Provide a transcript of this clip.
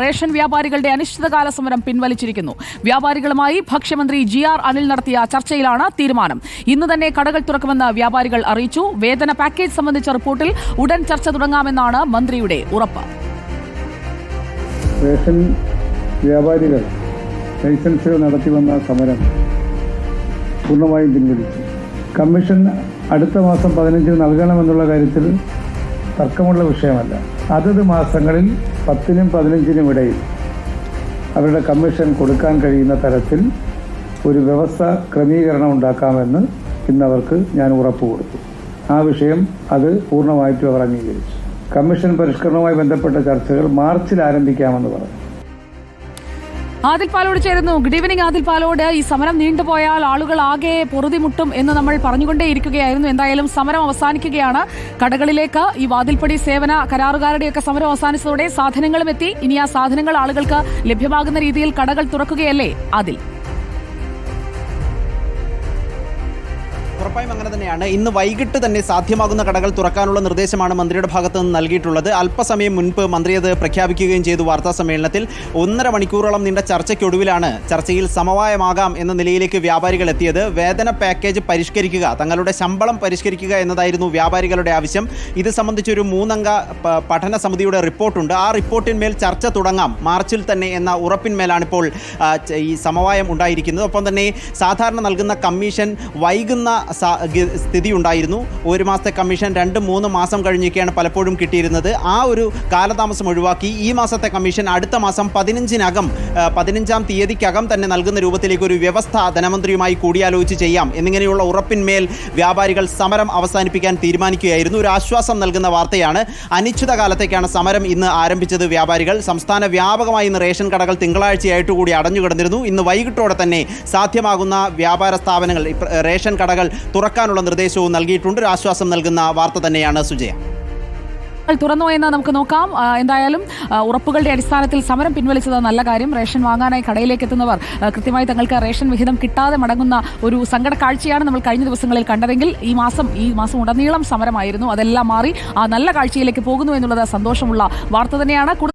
Ration വ്യാപാരികളുടെ അനിശ്ചിതകാല സമരം പിൻവലിച്ചിരിക്കുന്നു. വ്യാപാരികളുമായി ഭക്ഷ്യമന്ത്രി GR അനിൽ നടത്തിയ ചർച്ചയിലാണ് തീരുമാനം. ഇന്ന് തന്നെ കടകൾ തുറക്കുമെന്ന് വ്യാപാരികൾ അറിയിച്ചു. വേതന പാക്കേജ് സംബന്ധിച്ച റിപ്പോർട്ടിൽ ഉടൻ ചർച്ച തുടങ്ങാമെന്നാണ് മന്ത്രിയുടെ ഉറപ്പ്. റേഷൻ വ്യാപാരികൾ ലൈസൻസുകൾ നടത്തിവന്ന സമരം പൂർണ്ണമായും പിൻവലിച്ചു. കമ്മീഷൻ അടുത്ത മാസം 15 നൽകണമെന്നുള്ള കാര്യത്തിൽ തർക്കമുള്ള വിഷയമല്ല. അതത് മാസങ്ങളിൽ 10-നും 15-നും ഇടയിൽ അവരുടെ കമ്മീഷൻ കൊടുക്കാൻ കഴിയുന്ന തരത്തിൽ ഒരു വ്യവസ്ഥ ക്രമീകരണം ഉണ്ടാക്കാമെന്ന് ഇന്നവർക്ക് ഞാൻ ഉറപ്പ് കൊടുത്തു. ആ വിഷയം അത് പൂർണ്ണമായിട്ടും അവർ അംഗീകരിച്ചു. കമ്മീഷൻ പരിഷ്കരണവുമായി ബന്ധപ്പെട്ട ചർച്ചകൾ മാർച്ചിൽ ആരംഭിക്കാമെന്ന് പറഞ്ഞു. ആദിൽ പാലോട് ചേരുന്നു. Good evening Adil Palode. ഈ സമരം നീണ്ടുപോയാൽ ആളുകൾ ആകെ പൊറുതിമുട്ടും എന്ന് നമ്മൾ പറഞ്ഞുകൊണ്ടേയിരിക്കുകയായിരുന്നു. എന്തായാലും സമരം അവസാനിക്കുകയാണ്. കടകളിലേക്ക് ഈ വാതിൽപ്പടി സേവന കരാറുകാരുടെയൊക്കെ സമരം അവസാനിച്ചതോടെ സാധനങ്ങളും എത്തി. ഇനി ആ സാധനങ്ങൾ ആളുകൾക്ക് ലഭ്യമാകുന്ന രീതിയിൽ കടകൾ തുറക്കുകയല്ലേ ആദിൽ? ഉറപ്പായും അങ്ങനെ തന്നെയാണ്. ഇന്ന് വൈകിട്ട് തന്നെ സാധ്യമാകുന്ന കടകൾ തുറക്കാനുള്ള നിർദ്ദേശമാണ് മന്ത്രിയുടെ ഭാഗത്ത് നിന്ന് നൽകിയിട്ടുള്ളത്. അല്പസമയം മുൻപ് മന്ത്രി അത് പ്രഖ്യാപിക്കുകയും ചെയ്തു വാർത്താ സമ്മേളനത്തിൽ. 1.5 മണിക്കൂറോളം നീണ്ട ചർച്ചയ്ക്കൊടുവിലാണ് ചർച്ചയിൽ സമവായമാകാം എന്ന നിലയിലേക്ക് വ്യാപാരികൾ എത്തിയത്. വേതന പാക്കേജ് പരിഷ്കരിക്കുക, തങ്ങളുടെ ശമ്പളം പരിഷ്കരിക്കുക എന്നതായിരുന്നു വ്യാപാരികളുടെ ആവശ്യം. ഇത് സംബന്ധിച്ചൊരു 3 അംഗ പഠന സമിതിയുടെ റിപ്പോർട്ടുണ്ട്. ആ റിപ്പോർട്ടിന്മേൽ ചർച്ച തുടങ്ങാം മാർച്ചിൽ തന്നെ എന്ന ഉറപ്പിന്മേലാണിപ്പോൾ ഈ സമവായം ഉണ്ടായിരിക്കുന്നത്. ഒപ്പം തന്നെ സാധാരണ നൽകുന്ന കമ്മീഷൻ വൈകുന്ന സ്ഥിതി ഉണ്ടായിരുന്നു. 1 മാസത്തെ കമ്മീഷൻ 2-3 മാസം കഴിഞ്ഞൊക്കെയാണ് പലപ്പോഴും കിട്ടിയിരുന്നത്. ആ ഒരു കാലതാമസം ഒഴിവാക്കി ഈ മാസത്തെ കമ്മീഷൻ അടുത്ത മാസം 15-ാം തീയതിക്കകം തന്നെ നൽകുന്ന രൂപത്തിലേക്ക് ഒരു വ്യവസ്ഥ ധനമന്ത്രിയുമായി കൂടിയാലോചിച്ച് ചെയ്യാം എന്നിങ്ങനെയുള്ള ഉറപ്പിന്മേൽ വ്യാപാരികൾ സമരം അവസാനിപ്പിക്കാൻ തീരുമാനിക്കുകയായിരുന്നു. ഒരു ആശ്വാസം നൽകുന്ന വാർത്തയാണ്. അനിശ്ചിതകാലത്തേക്കാണ് സമരം ഇന്ന് ആരംഭിച്ചത് വ്യാപാരികൾ. സംസ്ഥാന വ്യാപകമായി ഇന്ന് റേഷൻ കടകൾ തിങ്കളാഴ്ചയായിട്ട് കൂടി അടഞ്ഞുകിടന്നിരുന്നു. ഇന്ന് വൈകിട്ടോടെ തന്നെ സാധ്യമാകുന്ന വ്യാപാര സ്ഥാപനങ്ങൾ, റേഷൻ കടകൾ തുറക്കാനുള്ള നിർദ്ദേശവും നൽകിയിട്ടുണ്ട്. ഒരു ആശ്വാസം നൽകുന്ന വാർത്ത തന്നെയാണ് സുജയ. തുറന്നോ എന്ന് നമുക്ക് നോക്കാം. എന്തായാലും ഉറപ്പുകളുടെ അടിസ്ഥാനത്തിൽ സമരം പിൻവലിച്ചത് നല്ല കാര്യം. റേഷൻ വാങ്ങാനായി കടയിലേക്ക് എത്തുന്നവർ കൃത്യമായി തങ്ങൾക്ക് റേഷൻ വിഹിതം കിട്ടാതെ മടങ്ങുന്ന ഒരു സങ്കട കാഴ്ചയാണ് നമ്മൾ കഴിഞ്ഞ ദിവസങ്ങളിൽ കണ്ടതെങ്കിൽ ഈ മാസം ഉടനീളം സമരമായിരുന്നു. അതെല്ലാം മാറി ആ നല്ല കാഴ്ചയിലേക്ക് പോകുന്നു എന്നുള്ളത് സന്തോഷമുള്ള വാർത്ത തന്നെയാണ്.